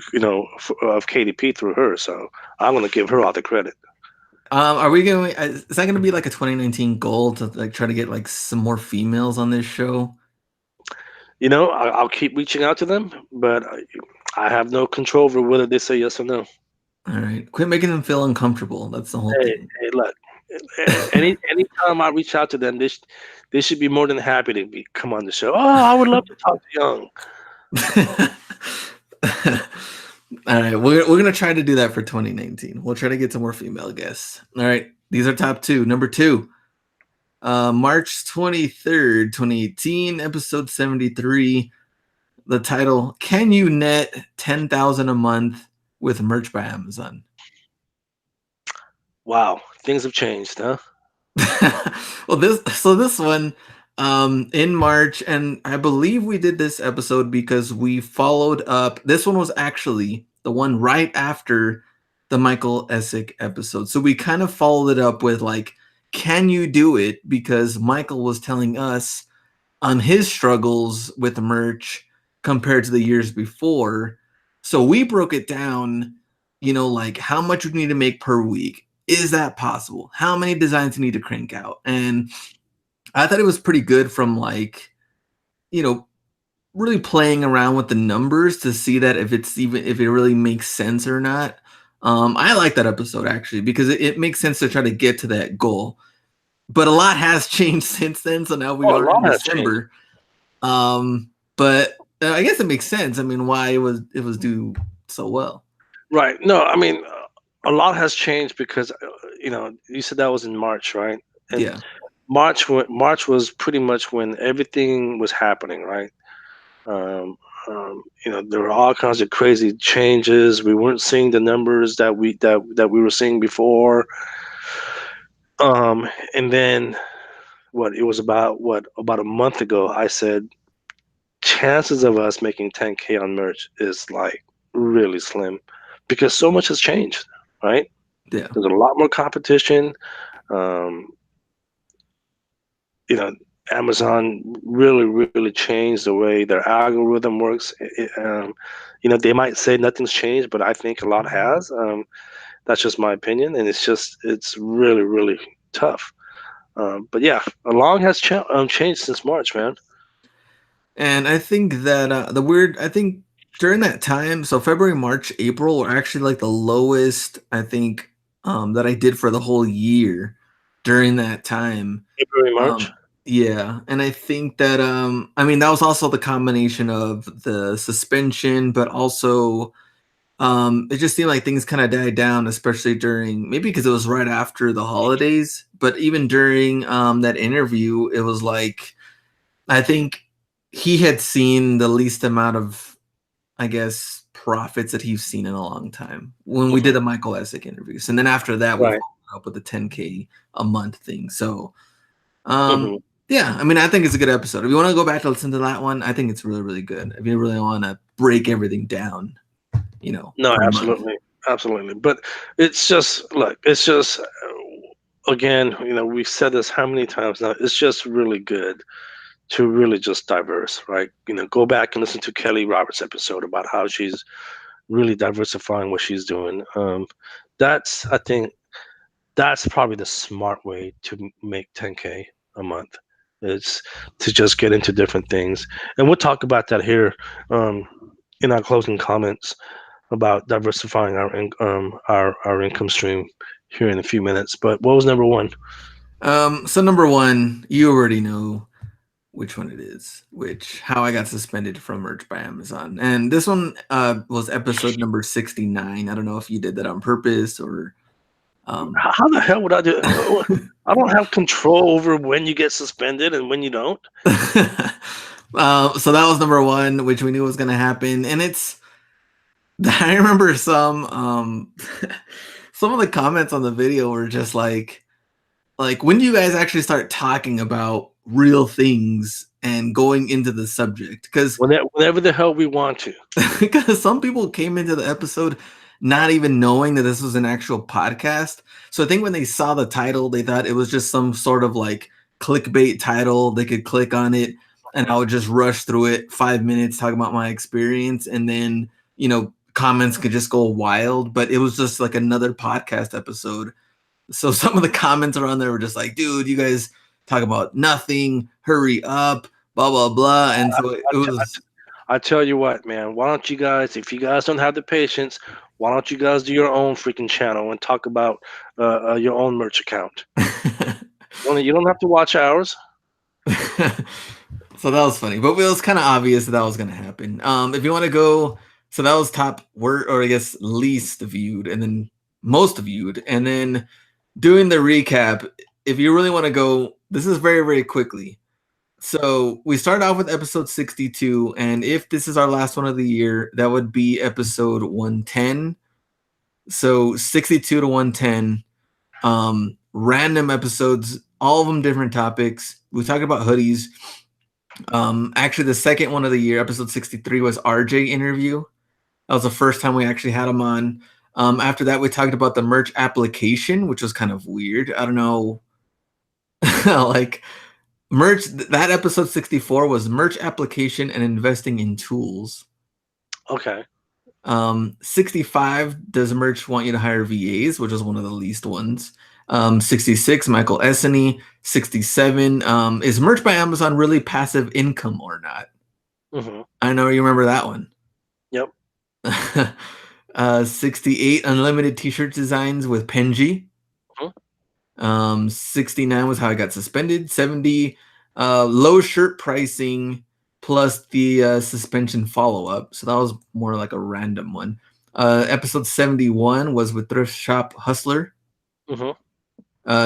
of KDP through her, so I'm gonna give her all the credit. Are we going? Is that going to be like a 2019 goal to like try to get like some more females on this show? I'll keep reaching out to them, but I have no control over whether they say yes or no. All right, quit making them feel uncomfortable. That's the whole Hey, thing. hey, look. Anytime I reach out to them, they should be more than happy to come on the show. Oh, I would love to talk to Young. All right, we're gonna try to do that for 2019. We'll try to get some more female guests. All right, these are top 2. Number 2, March 23rd, 2018, episode 73. The title: Can you net 10,000 a month with merch by Amazon? Wow, things have changed, huh? Well, this one in March, and I believe we did this episode because we followed up. This one was actually the one right after the Michael Essick episode. So we kind of followed it up with like, can you do it? Because Michael was telling us on his struggles with merch compared to the years before. So we broke it down, like how much we need to make per week. Is that possible? How many designs you need to crank out? And I thought it was pretty good from like, you know, really playing around with the numbers to see that if it really makes sense or not. I like that episode actually because it makes sense to try to get to that goal. But a lot has changed since then, so now we Oh, a are in lot has changed. December. But I guess it makes sense. I mean, why it was do so well. Right. No, I mean, a lot has changed because you said that was in March, right? And Yeah. March was pretty much when everything was happening, right? Um, there were all kinds of crazy changes. We weren't seeing the numbers that we were seeing before. And then what? It was about a month ago. I said chances of us making 10K on merch is like really slim because so much has changed, right? Yeah. There's a lot more competition. Um, you know, Amazon really changed the way their algorithm works. They might say nothing's changed, but I think a lot has. That's just my opinion, and it's really tough. But yeah, a lot has changed since March, man. And I think that I think during that time, so February, March, April were actually like the lowest I think that I did for the whole year during that time. February, March. Um, yeah, and I think that I mean that was also the combination of the suspension, but also it just seemed like things kind of died down, especially during maybe because it was right after the holidays. But even during that interview, it was like I think he had seen the least amount of, I guess, profits that he's seen in a long time when we did Mhm. the Michael Essick interviews, and then after that, we Right. followed up with the 10K a month thing. So, Hmm. yeah, I mean, I think it's a good episode. If you want to go back to listen to that one, I think it's really good. If you really want to break everything down, No, per month. absolutely. But it's just look, it's just again, we've said this how many times now. It's just really good to really just diverse, right? Go back and listen to Kelly Roberts' episode about how she's really diversifying what she's doing. I think that's probably the smart way to make 10K a month. Is to just get into different things, and we'll talk about that here um, in our closing comments about diversifying our income stream here in a few minutes. But what was number one? So number one, you already know which one it is, which how I got suspended from merch by Amazon. And this one was episode number 69. I don't know if you did that on purpose or um How the hell would I do? I don't have control over when you get suspended and when you don't. so that was number one, which we knew was gonna happen. And it's I remember some of the comments on the video were just like when do you guys actually start talking about real things and going into the subject? Whenever the hell we want to. Because some people came into the episode not even knowing that this was an actual podcast. So I think when they saw the title, they thought it was just some sort of like clickbait title. They could click on it and I would just rush through it 5 minutes talking about my experience. And then, comments could just go wild. But it was just like another podcast episode. So some of the comments around there were just like, dude, you guys talk about nothing, hurry up, blah, blah, blah. And so it was. I tell you what, man. Why don't you guys, if you guys don't have the patience, why don't you guys do your own freaking channel and talk about your own merch account? You don't have to watch ours. So that was funny, but it was kind of obvious that was going to happen. If you want to go, so that was top word, or I guess least viewed, and then most viewed, and then doing the recap. If you really want to go, this is very quickly. So we start off with episode 62, and if this is our last one of the year, that would be episode 110. So 62 to 110, random episodes, all of them different topics. We talked about hoodies. Actually, the second one of the year, episode 63, was RJ interview. That was the first time we actually had him on. After that, we talked about the merch application, which was kind of weird. I don't know. Like merch, that episode 64 was merch application and investing in tools. Okay. 65, does merch want you to hire VAs, which is one of the least ones. 66, Michael Essany. 67, is merch by Amazon really passive income or not? Mhm. I know you remember that one. Yep. 68 unlimited t-shirt designs with Penji. Mhm. 69 was how I got suspended. 70 low shirt pricing plus the suspension follow-up. So that was more like a random one. Episode 71 was with Thrift Shop Hustler. Mhm.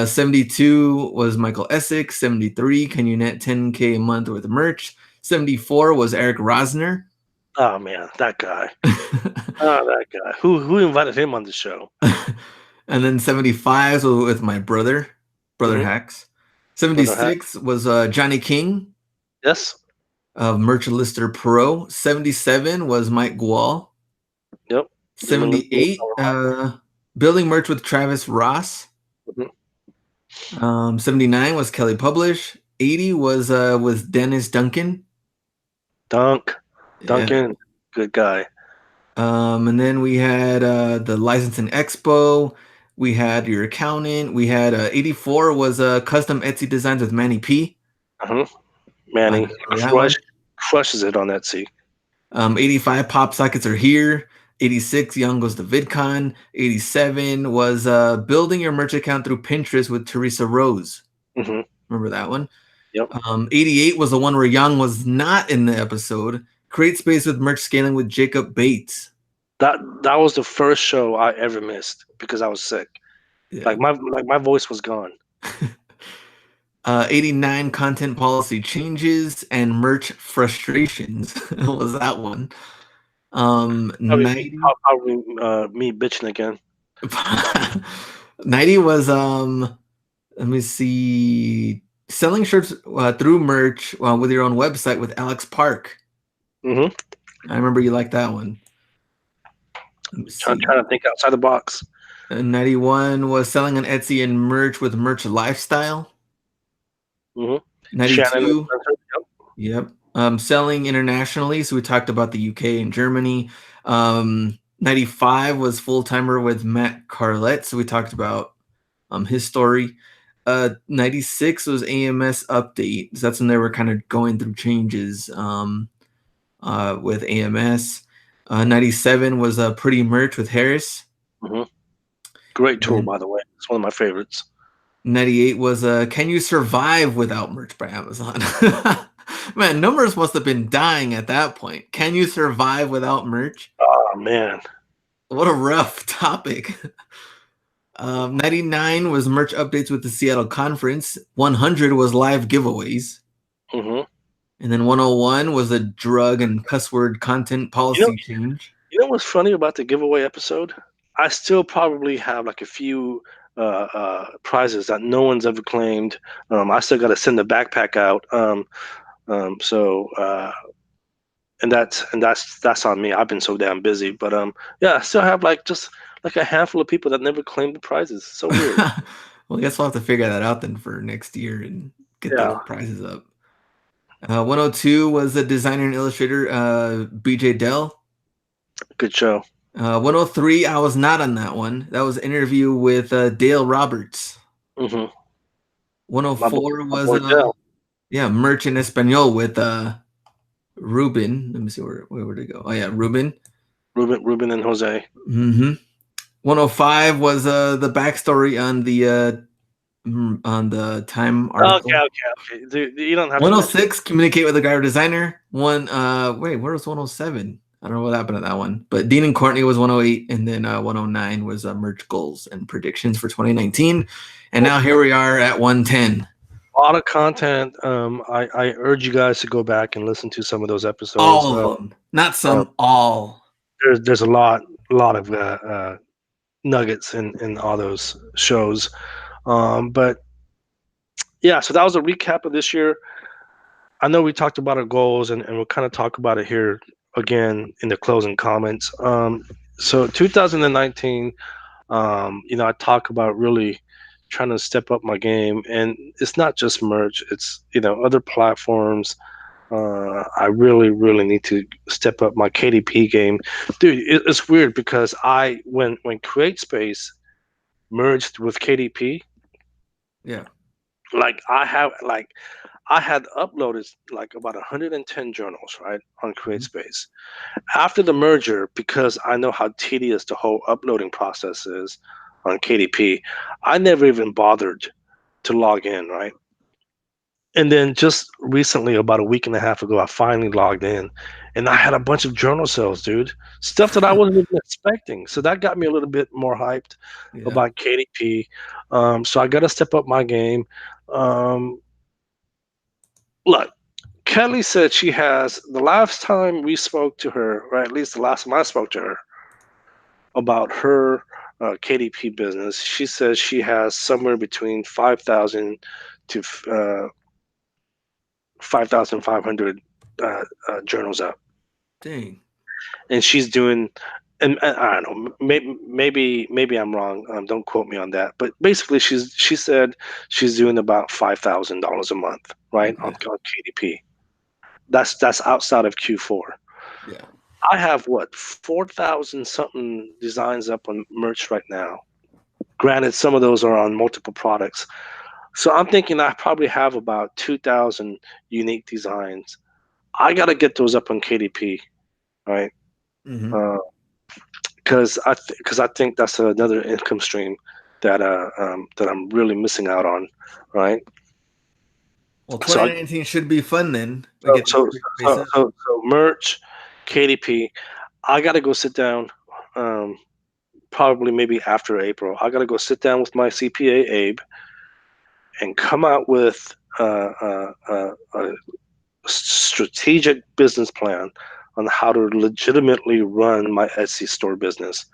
72 was Michael Essex. 73, can you net 10K a month with merch? 74 was Eric Rosner. Oh man, that guy. Oh, that guy. Who invited him on the show? And then 75 was with my brother Mhm. Hacks. Brother Hat. 76 was Johnny King Yes. of Merch Lister Pro. 77 was Mike Gual. Yep. Limited 78 building merch with Travis Ross. Mhm. 79 was Kelly Publish. 80 was Dennis Duncan. Yeah. Duncan, good guy. And then we had the licensing expo. We had your accountant. We had 84 was custom Etsy designs with Manny P. Uh-huh. I Manny remember that one. crushes it on Etsy. 85 pop sockets are here. 86 Young goes to VidCon. 87 was building your merch account through Pinterest with Teresa Rose. Hmm. Remember that one? Yep. 88 was the one where Young was not in the episode. Create space with merch scaling with Jacob Bates. That was the first show I ever missed because I was sick. Yeah. My voice was gone. 89 content policy changes and merch frustrations. What was that one? 90 Probably me bitching again. 90 was let me see, selling shirts through merch with your own website with Alex Park. Hmm. I remember you liked that one. Let me see. Trying to think outside the box. 91 was selling on Etsy and merch with Merch Lifestyle. Hmm. Shannon. 92, Yep. yep. Selling internationally. So we talked about the UK and Germany. 95 was full timer with Matt Carlett. So we talked about his story. 96 was AMS update. So that's when they were kind of going through changes with AMS. 97 was Pretty Merch with Harris. Hmm. Great tool, And by the way. It's one of my favorites. 98 was Can You Survive Without Merch by Amazon? Man, numbers must have been dying at that point. Can you survive without merch? Oh man. What a rough topic. 99 was merch updates with the Seattle conference. 100 was live giveaways. Hmm. And then 101 was a drug and cuss word content You know, policy change. you know what's funny about the giveaway episode? I still probably have like a few prizes that no one's ever claimed. I still got to send the backpack out. So and that's on me. I've been so damn busy, but yeah, I still have like just like a handful of people that never claimed the prizes. So weird. Well, I guess we'll have to figure that out then for next year and get Yeah, those prizes up. 102 was a designer and illustrator, BJ Dell. good show. 103, I was not on that one. That was an interview with Dale Roberts. Hmm. 104 My was boy Dell, yeah, Merch in Espanol with Ruben. Let me see where would it go? Oh yeah, Ruben. Ruben and Jose. Mm-hmm. 105 was the backstory on the Time Okay, article. okay. Dude, you don't have to mention. 106, communicate with the graphic designer. Wait, where was 107? I don't know what happened to that one. But Dean and Courtney was 108, and then 109 was merch goals and predictions for 2019. And now here we are at 110. A lot of content. I urge you guys to go back and listen to some of those episodes. All of them, not Uh, some, all. there's a lot of nuggets in all those shows. But yeah, so that was a recap of this year. I know we talked about our goals, and we'll kind of talk about it here again in the closing comments. So 2019, I talk about really trying to step up my game, and it's not just merch; it's other platforms. I really, really need to step up my KDP game, dude. It's weird because when CreateSpace merged with KDP, Yeah. like I had uploaded like about 110 journals, right, on Mhm. CreateSpace. After the merger, because I know how tedious the whole uploading process is on KDP, I never even bothered to log in, right? And then just recently, about a week and a half ago, I finally logged in and I had a bunch of journal sales, dude. Stuff that I wasn't even expecting. So that got me a little bit more hyped Yeah. about KDP. So I got to step up my game. Um, Look, Kelly said she has the last time we spoke to her, or at least the last time I spoke to her about her KDP business, she says she has somewhere between 5,000 to 5,500 journals up, Dang. and she's doing. And I don't know, maybe I'm wrong. Don't quote me on that. But basically, she said she's doing about $5,000 a month, right, Okay. on KDP. That's outside of Q4. Yeah. I have what 4,000 something designs up on merch right now. Granted, some of those are on multiple products. So I'm thinking I probably have about 2,000 unique designs. I got to get those up on KDP, right? Hmm. Because I think that's another income stream that I'm really missing out on, right? Well, So I 2019 should be fun then. We so get so the face so up. so, so merch, KDP. I got to go sit down. Um, Probably maybe after April. I got to go sit down with my CPA Abe and come out with a strategic business plan on how to legitimately run my Etsy store business.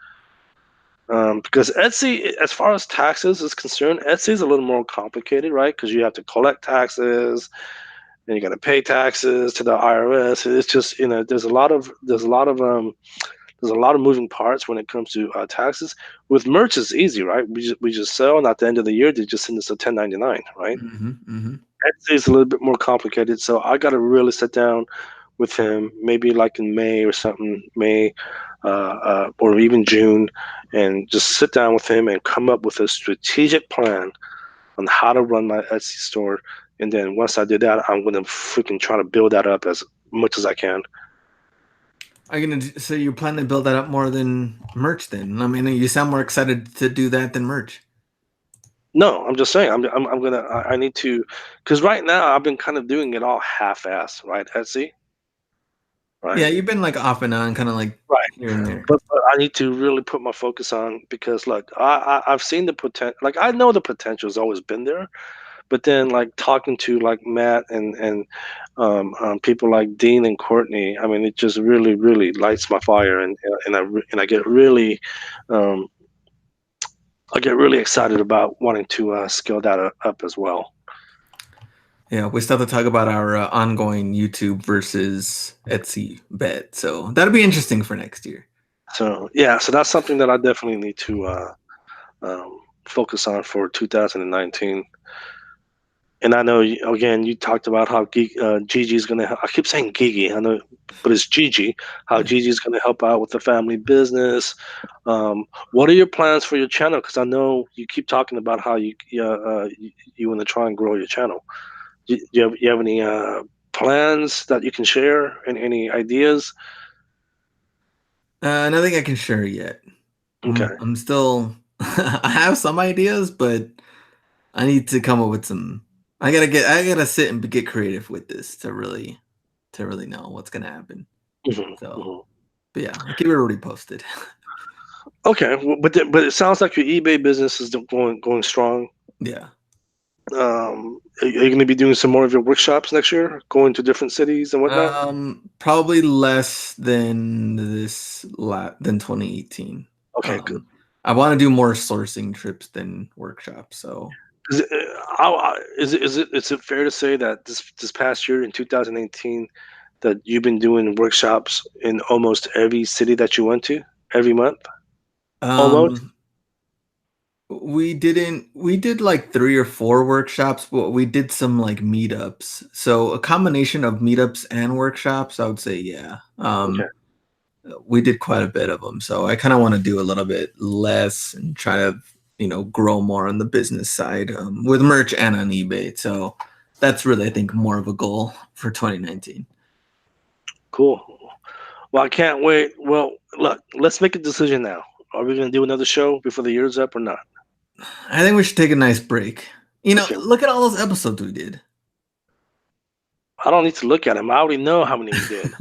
Because Etsy, as far as taxes is concerned, Etsy is a little more complicated, right? Because you have to collect taxes and you got to pay taxes to the IRS. It's just there's a lot of moving parts when it comes to taxes. With merch, it's easy, right? We just sell, and at the end of the year, they just send us a 1099, right? Hmm. Hmm. Etsy is a little bit more complicated, so I got to really sit down with him, maybe like in May or something, May or even June, and just sit down with him and come up with a strategic plan on how to run my Etsy store. And then once I did that, I'm gonna freaking try to build that up as much as I can. Are you so you plan to build that up more than merch then? I mean, you sound more excited to do that than merch. No, I'm just saying. I'm gonna. I need to, because right now I've been kind of doing it all half-ass, right? Etsy, Yeah, right? you've been like off and on, kind of like Right. here and there. But I need to really put my focus on because look, I've seen the potential. Like I know the potential has always been there, but then like talking to like Matt and people like Dean and Courtney, I mean, it just really lights my fire, and um, I get really excited about wanting to scale that up as well. Yeah, we still have to talk about our ongoing YouTube versus Etsy bet. So that'll be interesting for next year. So yeah, so that's something that I definitely need to focus on for 2019. And I know again, you talked about how Gigi's gonna. I keep saying Gigi, I know, but it's Gigi. How Yeah. Gigi's gonna help out with the family business. What are your plans for your channel? Because I know you keep talking about how you want to try and grow your channel. Do you have any plans that you can share and any ideas? Nothing I can share yet. Okay. I'm still. I have some ideas, but I need to come up with some. I gotta sit and get creative with this to really know what's gonna happen. hmm So, hmm but yeah, I'll keep everybody posted. Okay, well, but it sounds like your eBay business is going strong. Yeah. Are you going to be doing some more of your workshops next year, going to different cities and whatnot? Probably less than than 2018. Okay, good. Um, I want to do more sourcing trips than workshops. So, Is it fair to say that this past year in 2018 that you've been doing workshops in almost every city that you went to every month? Almost. um, we did like 3 or 4 workshops, but we did some like meetups. So a combination of meetups and workshops, I would say, yeah. Okay. We did quite a bit of them. So I kind of want to do a little bit less and try to, grow more on the business side with merch and on eBay. So that's really, I think, more of a goal for 2019. Cool. Well, I can't wait. Well, look, let's make a decision now. Are we going to do another show before the year's up or not? I think we should take a nice break. Okay. Look at all those episodes we did. I don't need to look at them. I already know how many we did.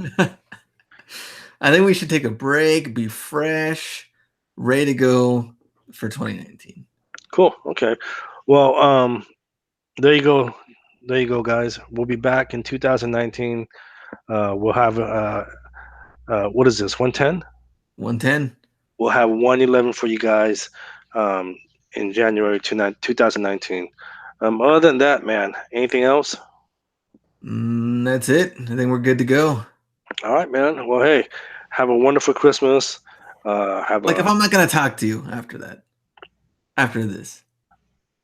I think we should take a break, be fresh, ready to go for 2019. Cool. Okay. Well, there you go. There you go, guys. We'll be back in 2019. We'll have what is this? 110. 110. We'll have 111 for you guys um, in January 2019. Other than that, man, anything else? That's it. I think we're good to go. All right, man. Well, hey, have a wonderful Christmas. Have Like, if a I'm not gonna talk to you after that, after this,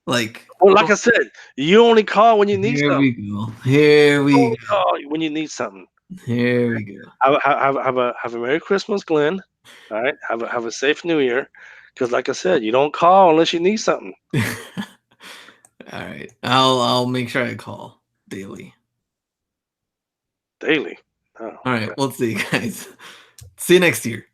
like, well, like I said, you only call when you need here something. we go. Here You we only call when you need something. go. Here we go. Have a Merry Christmas, Glenn. All right. Have a safe New Year. Because, like I said, you don't call unless you need something All right. I'll make sure I call daily. daily. Oh, All right. okay. We'll see you guys. See you next year.